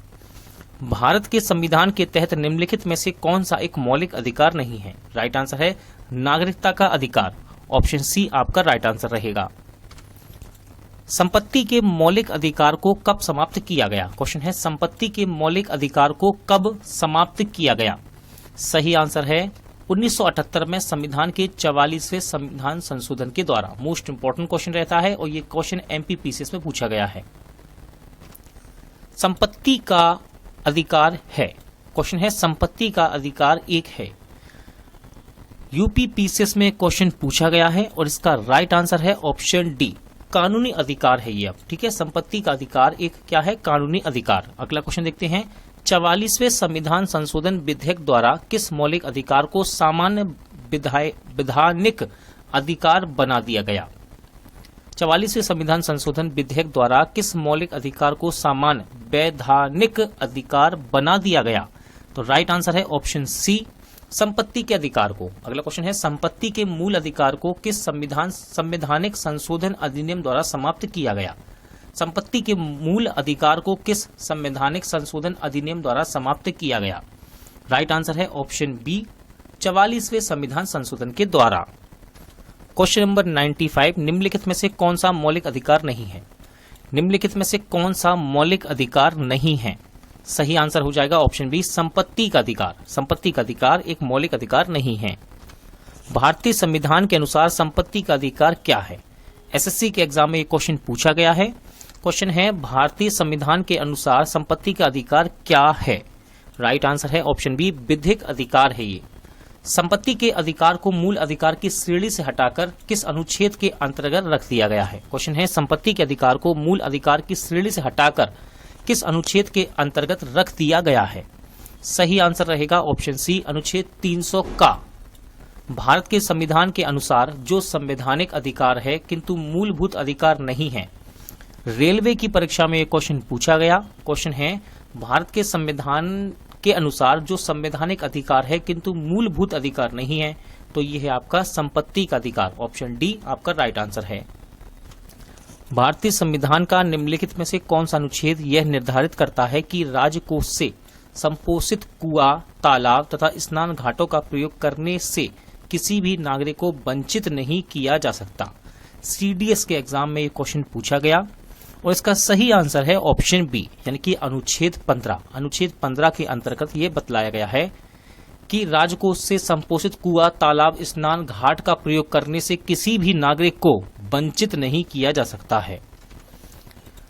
भारत के संविधान के तहत निम्नलिखित में से कौन सा एक मौलिक अधिकार नहीं है? राइट आंसर है नागरिकता का अधिकार, ऑप्शन सी आपका राइट आंसर रहेगा। संपत्ति के मौलिक अधिकार को कब समाप्त किया गया? क्वेश्चन है, संपत्ति के मौलिक अधिकार को कब समाप्त किया गया? सही आंसर है 1978 में संविधान के 44वें संविधान संशोधन के द्वारा। मोस्ट इंपोर्टेंट क्वेश्चन रहता है और ये क्वेश्चन एमपीपीसीएस में पूछा गया है। संपत्ति का अधिकार है, क्वेश्चन है संपत्ति का अधिकार एक है। यूपीपीसीएस में क्वेश्चन पूछा गया है और इसका राइट आंसर है ऑप्शन डी, कानूनी अधिकार है ये। अब ठीक है, संपत्ति का अधिकार एक क्या है? कानूनी अधिकार। अगला क्वेश्चन देखते हैं, 44वें संविधान संशोधन विधेयक द्वारा किस मौलिक अधिकार को सामान्य विधानिक अधिकार बना दिया गया? 44वें संविधान संशोधन विधेयक द्वारा किस मौलिक अधिकार को सामान्य वैधानिक अधिकार बना दिया गया? तो राइट आंसर है ऑप्शन सी, संपत्ति के अधिकार को। अगला क्वेश्चन है, संपत्ति के मूल अधिकार को किस संवैधानिक संशोधन अधिनियम द्वारा समाप्त किया गया? संपत्ति के मूल अधिकार को किस संवैधानिक संशोधन अधिनियम द्वारा समाप्त किया गया? राइट आंसर है ऑप्शन बी, 44वें संविधान संशोधन के द्वारा। क्वेश्चन नंबर 95, निम्नलिखित में से कौन सा मौलिक अधिकार नहीं है? निम्नलिखित में से कौन सा मौलिक अधिकार नहीं है? सही आंसर हो जाएगा ऑप्शन बी, संपत्ति का अधिकार। संपत्ति का अधिकार एक मौलिक अधिकार नहीं है। भारतीय संविधान के अनुसार संपत्ति का अधिकार क्या है? एसएससी के एग्जाम में ये क्वेश्चन पूछा गया है। क्वेश्चन है, भारतीय संविधान के अनुसार संपत्ति का अधिकार क्या है? राइट आंसर है ऑप्शन बी, विधिक अधिकार है ये। संपत्ति के अधिकार को मूल अधिकार की श्रेणी से हटाकर किस अनुच्छेद के अंतर्गत रख दिया गया है? क्वेश्चन है, संपत्ति के अधिकार को मूल अधिकार की श्रेणी से हटाकर किस अनुच्छेद के अंतर्गत रख दिया गया है? सही आंसर रहेगा ऑप्शन सी, अनुच्छेद 300 का। भारत के संविधान के अनुसार जो संवैधानिक अधिकार है किंतु मूलभूत अधिकार नहीं है, रेलवे की परीक्षा में ये क्वेश्चन पूछा गया। क्वेश्चन है भारत के संविधान के अनुसार जो संवैधानिक अधिकार है किंतु मूलभूत अधिकार नहीं है, तो ये है आपका संपत्ति का अधिकार। ऑप्शन डी आपका राइट आंसर है। भारतीय संविधान का निम्नलिखित में से कौन सा अनुच्छेद यह निर्धारित करता है कि राजकोष से संपोषित कुआं, तालाब तथा स्नान घाटों का प्रयोग करने से किसी भी नागरिक को वंचित नहीं किया जा सकता। सीडीएस के एग्जाम में ये क्वेश्चन पूछा गया और इसका सही आंसर है ऑप्शन बी, यानी कि अनुच्छेद 15। अनुच्छेद 15 के अंतर्गत ये बतलाया गया है कि राजकोष से संपोषित कुआं, तालाब, स्नान घाट का प्रयोग करने से किसी भी नागरिक को वंचित नहीं किया जा सकता है।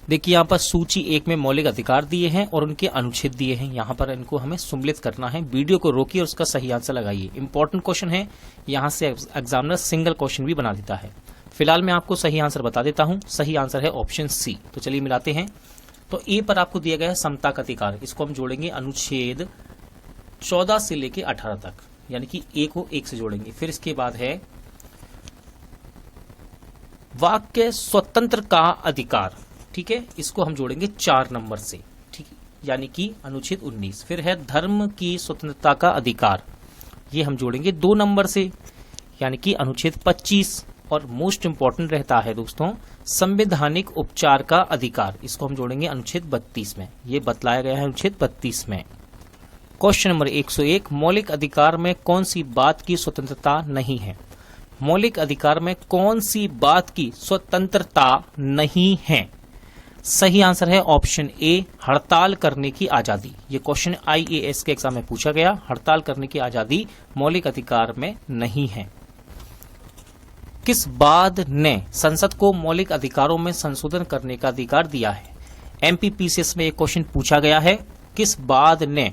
देखिए यहाँ पर सूची 1 में मौलिक अधिकार दिए हैं और उनके अनुच्छेद दिए हैं। यहाँ पर इनको हमें सम्मिलित करना है। वीडियो को रोकिए और उसका सही आंसर लगाइए। इंपॉर्टेंट क्वेश्चन है, यहाँ से एग्जामिनर सिंगल क्वेश्चन भी बना देता है। फिलहाल मैं आपको सही आंसर बता देता हूँ। सही आंसर है ऑप्शन सी। तो चलिए मिलाते हैं। तो ए पर आपको दिया गया है समता का अधिकार, इसको हम जोड़ेंगे अनुच्छेद 14 से लेके 18 तक, यानी कि ए को 1 से जोड़ेंगे। फिर इसके बाद है वाक्य स्वतंत्र का अधिकार, ठीक है, इसको हम जोड़ेंगे 4 नंबर से, ठीक है, यानी कि अनुच्छेद 19। फिर है धर्म की स्वतंत्रता का अधिकार, ये हम जोड़ेंगे 2 नंबर से, यानी कि अनुच्छेद 25। और मोस्ट इंपॉर्टेंट रहता है दोस्तों संवैधानिक उपचार का अधिकार, इसको हम जोड़ेंगे अनुच्छेद 32 में। ये बतलाया गया है अनुच्छेद 32 में। क्वेश्चन नंबर 101, मौलिक अधिकार में कौन सी बात की स्वतंत्रता नहीं है? मौलिक अधिकार में कौन सी बात की स्वतंत्रता नहीं है? सही आंसर है ऑप्शन ए, हड़ताल करने की आजादी। ये क्वेश्चन आईएएस के एग्जाम में पूछा गया। हड़ताल करने की आजादी मौलिक अधिकार में नहीं है। किस बाद ने संसद को मौलिक अधिकारों में संशोधन करने का अधिकार दिया है? एमपीपीसीएस में एक क्वेश्चन पूछा गया है, किस बाद ने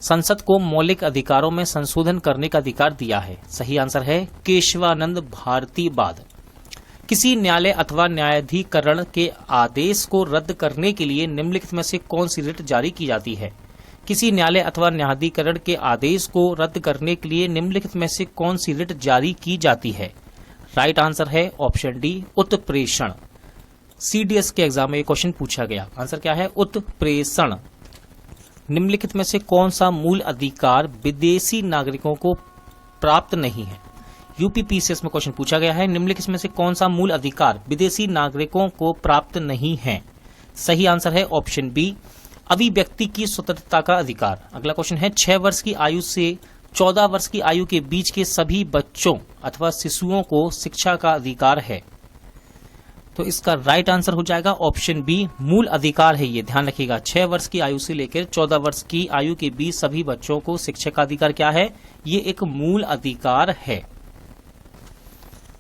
संसद को मौलिक अधिकारों में संशोधन करने का अधिकार दिया है? सही आंसर है केशवानंद भारती बाद। किसी न्यायालय अथवा न्यायाधिकरण के आदेश को रद्द करने के लिए निम्नलिखित में से कौन सी रिट जारी की जाती है? किसी न्यायालय अथवा न्यायाधिकरण के आदेश को रद्द करने के लिए निम्नलिखित में से कौन सी रिट जारी की जाती है? राइट आंसर है ऑप्शन डी, उत्प्रेषण। सीडीएस के एग्जाम में क्वेश्चन पूछा गया। आंसर क्या है? उत्प्रेषण। निम्नलिखित में से कौन सा मूल अधिकार विदेशी नागरिकों को प्राप्त नहीं है? यूपीपीसीएस में क्वेश्चन पूछा गया है, निम्नलिखित में से कौन सा मूल अधिकार विदेशी नागरिकों को प्राप्त नहीं है? सही आंसर है ऑप्शन बी, अभिव्यक्ति की स्वतंत्रता का अधिकार। अगला क्वेश्चन है 6 वर्ष की आयु से 14 वर्ष की आयु के बीच के सभी बच्चों अथवा शिशुओं को शिक्षा का अधिकार है। तो इसका राइट आंसर हो जाएगा ऑप्शन बी, मूल अधिकार है। ये ध्यान रखिएगा, 6 वर्ष की आयु से लेकर 14 वर्ष की आयु के बीच सभी बच्चों को शिक्षा का अधिकार क्या है? ये एक मूल अधिकार है।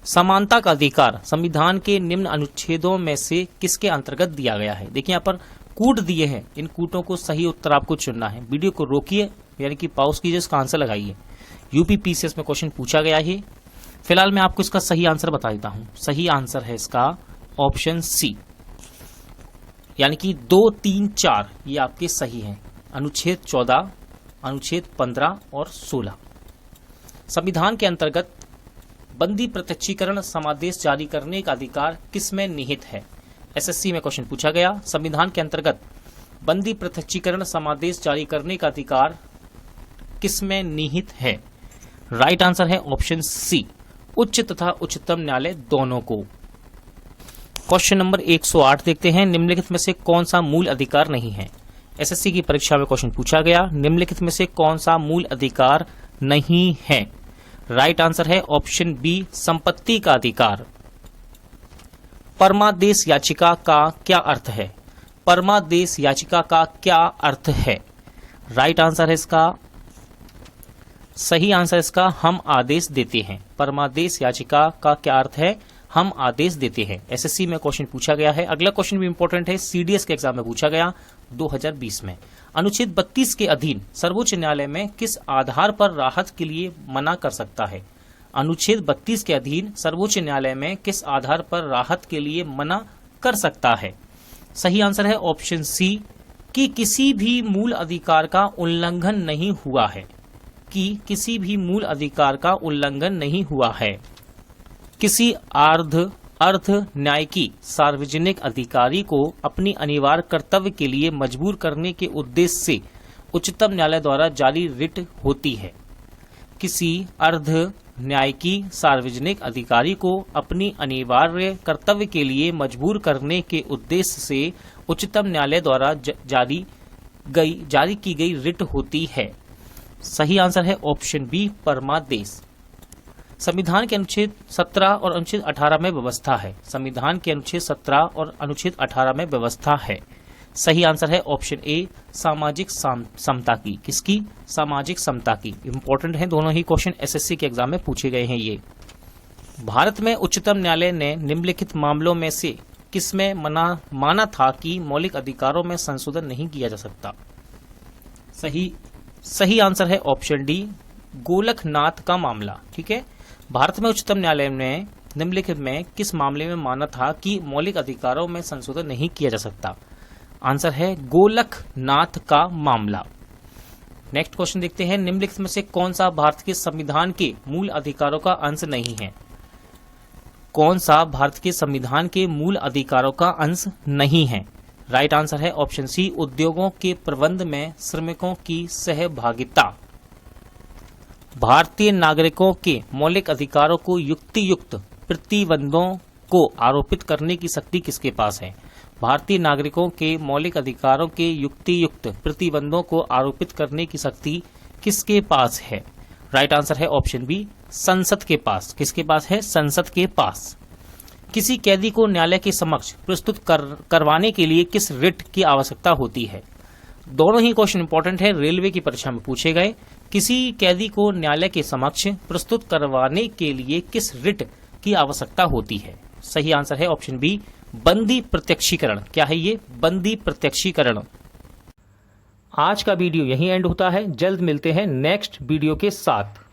समानता का अधिकार संविधान के निम्न अनुच्छेदों में से किसके अंतर्गत दिया गया है? देखिए यहाँ पर कूट दिए हैं, इन कूटों को सही उत्तर आपको चुनना है। वीडियो को रोकिए, यानी कि पॉज कीजिए, इसका आंसर लगाइए। यूपीपीसीएस में क्वेश्चन पूछा गया है। फिलहाल मैं आपको इसका सही आंसर बता देता हूं। सही आंसर है इसका ऑप्शन सी, यानी कि 2, 3, 4 ये आपके सही हैं। अनुच्छेद 14, अनुच्छेद 15 और 16। संविधान के अंतर्गत बंदी प्रत्यक्षीकरण समादेश जारी करने का अधिकार किसमें निहित है? एसएससी में क्वेश्चन पूछा गया। संविधान के अंतर्गत बंदी प्रत्यक्षीकरण समादेश जारी करने का अधिकार किसमें निहित है? राइट आंसर है ऑप्शन सी, उच्च तथा उच्चतम न्यायालय दोनों को। क्वेश्चन नंबर 108 देखते हैं, निम्नलिखित में से कौन सा मूल अधिकार नहीं है? एसएससी की परीक्षा में क्वेश्चन पूछा गया, निम्नलिखित में से कौन सा मूल अधिकार नहीं है? राइट आंसर है ऑप्शन बी, संपत्ति का अधिकार। परमादेश याचिका का क्या अर्थ है? परमादेश याचिका का क्या अर्थ है? राइट आंसर है इसका, सही आंसर इसका हम आदेश देते हैं। परमादेश याचिका का क्या अर्थ है? हम आदेश देते हैं। एसएससी में क्वेश्चन पूछा गया है। अगला क्वेश्चन भी इंपॉर्टेंट है, सीडीएस के एग्जाम में पूछा गया 2020 में। अनुच्छेद 32 के अधीन सर्वोच्च न्यायालय में किस आधार पर राहत के लिए मना कर सकता है? अनुच्छेद 32 के अधीन सर्वोच्च न्यायालय में किस आधार पर राहत के लिए मना कर सकता है? सही आंसर है ऑप्शन सी, कि किसी भी मूल अधिकार का उल्लंघन नहीं हुआ है। कि किसी भी मूल अधिकार का उल्लंघन नहीं हुआ है। किसी अर्ध अर्ध न्यायिकी सार्वजनिक अधिकारी को अपनी अनिवार्य कर्तव्य के लिए मजबूर करने के उद्देश्य से उच्चतम न्यायालय द्वारा जारी रिट होती है। किसी अर्ध न्यायिकी सार्वजनिक अधिकारी को अपनी अनिवार्य कर्तव्य के लिए मजबूर करने के उद्देश्य से उच्चतम न्यायालय द्वारा जारी की गई रिट होती है। सही आंसर है ऑप्शन बी, परमादेश। संविधान के अनुच्छेद 17 और अनुच्छेद 18 में व्यवस्था है। संविधान के अनुच्छेद 17 और अनुच्छेद 18 में व्यवस्था है। सही आंसर है ऑप्शन ए, सामाजिक समता की। किसकी? सामाजिक समता की। इंपॉर्टेंट है दोनों ही क्वेश्चन, एसएससी के एग्जाम में पूछे गए हैं ये। भारत में उच्चतम न्यायालय ने निम्नलिखित मामलों में से किसमें माना था कि मौलिक अधिकारों में संशोधन नहीं किया जा सकता? सही आंसर है ऑप्शन डी, गोलकनाथ का मामला। ठीक है, भारत में उच्चतम न्यायालय ने निम्नलिखित में किस मामले में माना था कि मौलिक अधिकारों में संशोधन नहीं किया जा सकता? आंसर है गोलकनाथ का मामला। नेक्स्ट क्वेश्चन देखते हैं, निम्नलिखित में से कौन सा भारत के संविधान के मूल अधिकारों का अंश नहीं है? कौन सा भारत के संविधान के मूल अधिकारों का अंश नहीं है? राइट आंसर है ऑप्शन सी, उद्योगों के प्रबंध में श्रमिकों की सहभागिता। भारतीय नागरिकों के मौलिक अधिकारों को युक्तियुक्त प्रतिबंधों को आरोपित करने की शक्ति किसके पास है? भारतीय नागरिकों के मौलिक अधिकारों के युक्तियुक्त प्रतिबंधों को आरोपित करने की शक्ति किसके पास है? राइट आंसर है ऑप्शन बी, संसद के पास। किसके पास है? संसद के पास। किसी कैदी को न्यायालय के समक्ष प्रस्तुत करवाने के लिए किस रिट की आवश्यकता होती है? दोनों ही क्वेश्चन इंपॉर्टेंट है, रेलवे की परीक्षा में पूछे गए। किसी कैदी को न्यायालय के समक्ष प्रस्तुत करवाने के लिए किस रिट की आवश्यकता होती है? सही आंसर है ऑप्शन बी, बंदी प्रत्यक्षीकरण। क्या है ये? बंदी प्रत्यक्षीकरण। आज का वीडियो यहीं एंड होता है। जल्द मिलते हैं नेक्स्ट वीडियो के साथ।